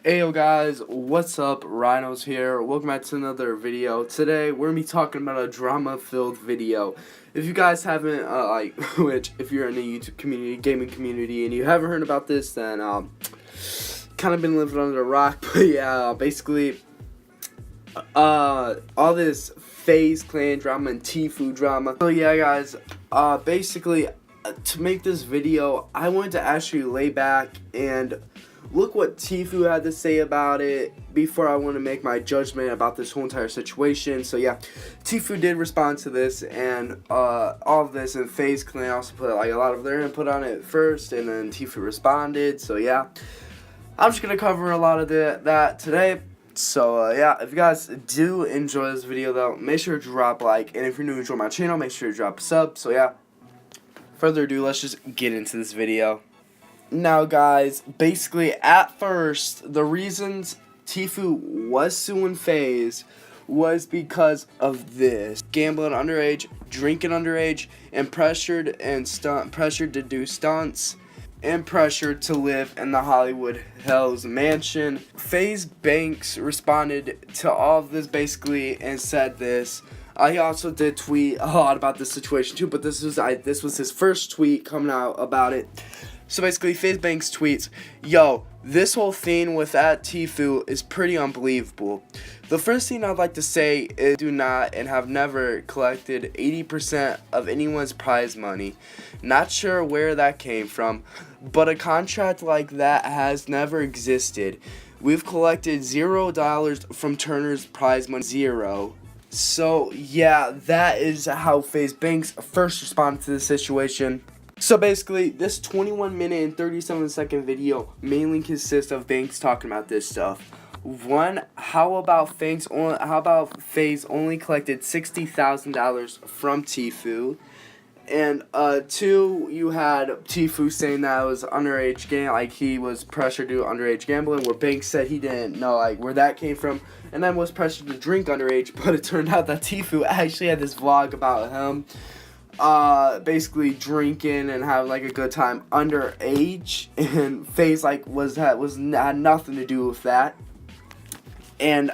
Hey guys, what's up? Rynoz here. Welcome back to another video. Today we're gonna be talking about a drama-filled video. If you guys haven't if you're in the YouTube community, gaming community, and you haven't heard about this, then kind of been living under a rock. But yeah, basically, all this FaZe clan drama and Tfue drama. So yeah, guys, basically, to make this video, I wanted to actually lay back and look what Tfue had to say about it before I want to make my judgment about this whole entire situation. So yeah, Tfue did respond to this, and all of this, and FaZe Clan also put like a lot of their input on it first, and then Tfue responded. So yeah, I'm just gonna cover a lot of that today. So yeah, if you guys do enjoy this video though, make sure to drop a like, and if you're new to join my channel, make sure to drop a sub. So yeah, further ado, let's just get into this video. Now guys, basically at first, the reasons Tfue was suing FaZe was because of this: gambling underage, drinking underage, and pressured to do stunts, and pressured to live in the Hollywood Hills mansion. FaZe Banks responded to all of this basically and said this. He also did tweet a lot about this situation too, but this was his first tweet coming out about it. So basically, FaZe Banks tweets, "Yo, this whole thing with that Tfue is pretty unbelievable. The first thing I'd like to say is do not and have never collected 80% of anyone's prize money. Not sure where that came from, but a contract like that has never existed. We've collected $0 from Turner's prize money, zero." So yeah, that is how FaZe Banks first responded to the situation. So basically, this 21-minute and 37-second video mainly consists of Banks talking about this stuff. One, how about FaZe only collected $60,000 from Tfue? And two, you had Tfue saying that it was underage he was pressured to do underage gambling, where Banks said he didn't know where that came from, and then was pressured to drink underage. But it turned out that Tfue actually had this vlog about him basically drinking and having a good time underage, and FaZe had nothing to do with that, and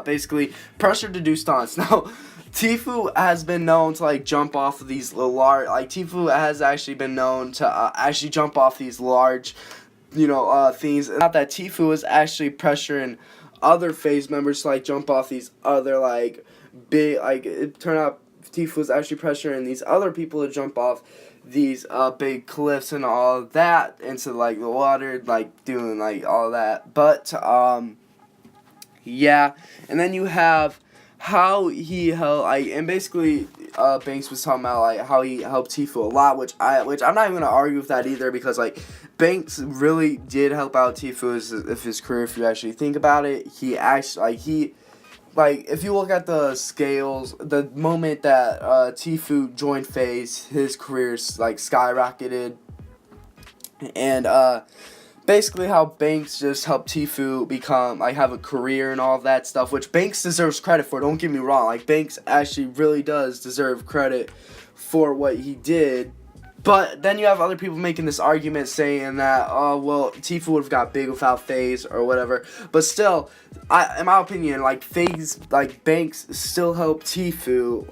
basically pressured to do stunts. Now Tfue has been known to jump off of these large, Tfue has actually been known to actually jump off these large things. Not that Tfue was actually pressuring other FaZe members to jump off these other big, it turned out Tfue was actually pressuring these other people to jump off these big cliffs and all of that into the water, doing all that. But yeah, and then you have how he helped, and basically Banks was talking about how he helped Tfue a lot, which I'm not even gonna argue with that either, because Banks really did help out Tfue his career. If you actually think about it, he actually if you look at the scales, the moment that Tfue joined FaZe, his career skyrocketed, and basically how Banks just helped Tfue become have a career and all of that stuff, which Banks deserves credit for. Don't get me wrong, Banks actually really does deserve credit for what he did. But then you have other people making this argument saying that, oh, well, Tfue would have got big without FaZe or whatever. But still, in my opinion, FaZe, Banks still helped Tfue,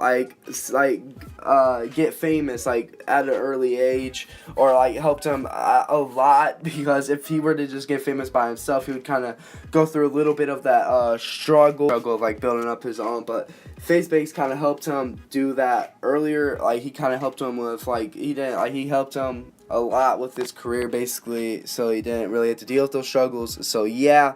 get famous, at an early age, or, helped him a lot, because if he were to just get famous by himself, he would kind of go through a little bit of that struggle of, building up his own. But FaZe Banks kind of helped him do that earlier. He kind of helped him with, he helped him a lot with his career, basically, so he didn't really have to deal with those struggles. So yeah,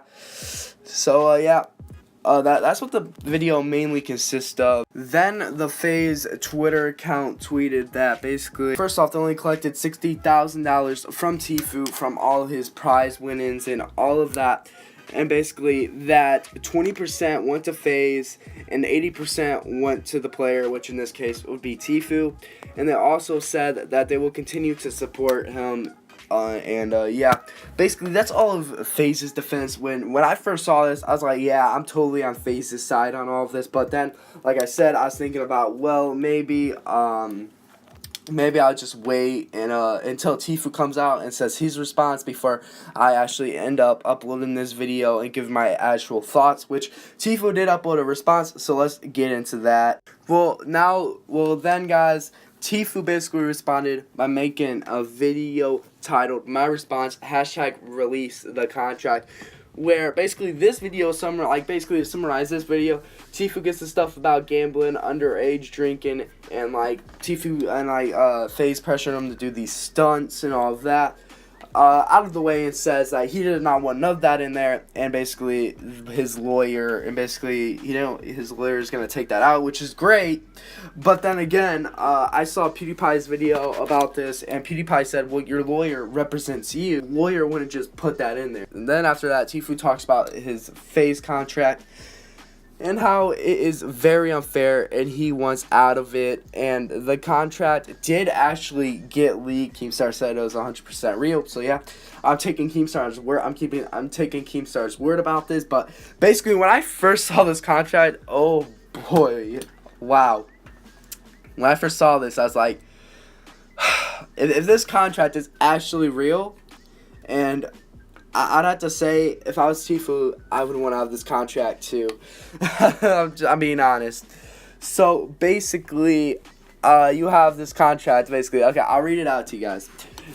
that's what the video mainly consists of. Then the FaZe Twitter account tweeted that basically, first off, they only collected $60,000 from Tfue from all his prize winnings and all of that. And basically that 20% went to FaZe and 80% went to the player, which in this case would be Tfue. And they also said that they will continue to support him. Yeah, basically that's all of FaZe's defense. When I first saw this, I was like, yeah, I'm totally on FaZe's side on all of this. But then, like I said, I was thinking about, well, maybe maybe I'll just wait and until Tfue comes out and says his response before I actually end up uploading this video and give my actual thoughts, which Tfue did upload a response, so let's get into that. Well then guys, Tfue basically responded by making a video titled "My Response #release the contract," where basically this video to summarize this video, Tfue gets the stuff about gambling, underage drinking, and Tfue and FaZe pressuring him to do these stunts and all of that out of the way, and says that he did not want none of that in there, and basically his lawyer his lawyer is gonna take that out, which is great. But then again, I saw PewDiePie's video about this, and PewDiePie said, well, your lawyer represents you. Lawyer wouldn't just put that in there. And then after that, Tfue talks about his FaZe contract and how it is very unfair and he wants out of it. And the contract did actually get leaked. Keemstar said it was 100% real. So yeah, I'm taking Keemstar's word. I'm taking Keemstar's word about this. But basically, when I first saw this contract, oh boy, wow. When I first saw this, I was like, if this contract is actually real, and I'd have to say, if I was Tfue, I would want to have this contract too. I'm being honest. So basically, you have this contract. Basically, okay, I'll read it out to you guys.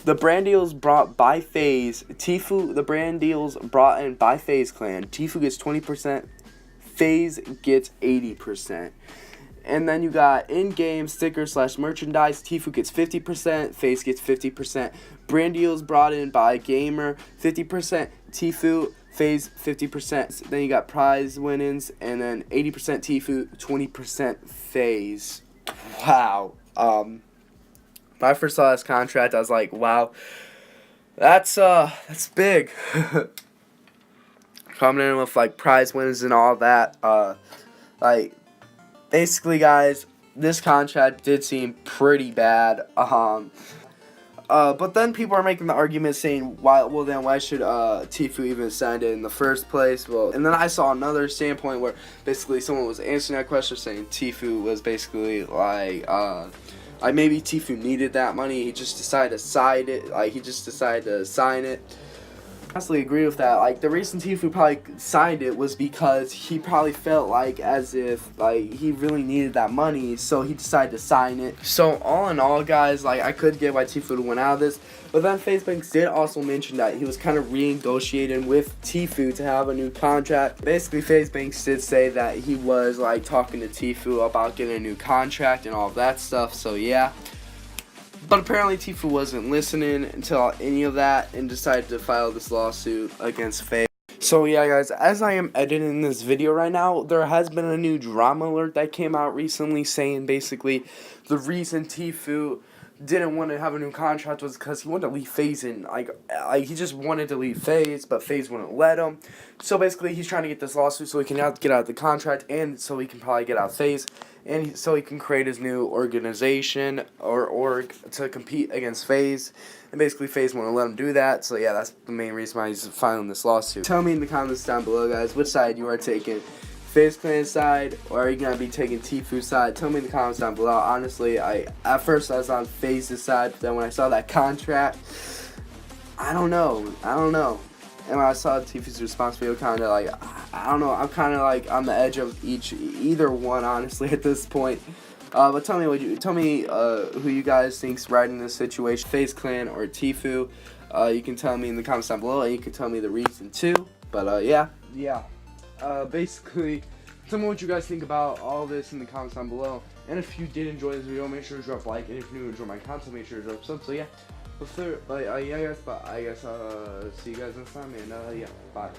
The brand deals brought by FaZe. Tfue. The brand deals brought in by FaZe Clan. Tfue gets 20%. FaZe gets 80%. And then you got in-game stickers/merchandise. Tfue gets 50%. FaZe gets 50%. Brand deals brought in by Gamer, 50%. Tfue, FaZe, 50%. Then you got prize winnings, and then 80% Tfue, 20% FaZe. Wow. When I first saw this contract, I was like, wow, that's big. Coming in with prize winnings and all that. Basically, guys, this contract did seem pretty bad. But then people are making the argument saying, why should Tfue even sign it in the first place? Well, and then I saw another standpoint where basically someone was answering that question saying Tfue was basically maybe Tfue needed that money. He just decided to sign it. I honestly agree with that. The reason Tfue probably signed it was because he probably felt as if he really needed that money, so he decided to sign it. So all in all, guys, I could get why Tfue went out of this, but then FaZe Banks did also mention that he was kind of renegotiating with Tfue to have a new contract. Basically, FaZe Banks did say that he was talking to Tfue about getting a new contract and all of that stuff. So yeah. But apparently Tfue wasn't listening until any of that and decided to file this lawsuit against FaZe. So yeah, guys, as I am editing this video right now, there has been a new drama alert that came out recently saying basically the reason Tfue didn't want to have a new contract was because he wanted to leave FaZe and he just wanted to leave FaZe, but FaZe wouldn't let him. So basically he's trying to get this lawsuit so he can get out of the contract, and so he can probably get out of FaZe, and so he can create his new organization or org to compete against FaZe. And basically FaZe won't let him do that. So yeah, that's the main reason why he's filing this lawsuit. Tell me in the comments down below, guys, which side you are taking. FaZe Clan side, or are you gonna be taking Tfue side? Tell me in the comments down below. Honestly, at first I was on FaZe's side, but then when I saw that contract, I don't know. And when I saw Tfue's response video, kind of I don't know. I'm kind of on the edge of either one, honestly, at this point. But tell me who you guys think's right in this situation, FaZe Clan or Tfue. You can tell me in the comments down below, and you can tell me the reason too. But yeah. Basically, tell me what you guys think about all this in the comments down below. And if you did enjoy this video, make sure to drop a like. And if you enjoy my content, make sure to drop a sub. So yeah, I guess see you guys next time. And yeah, bye.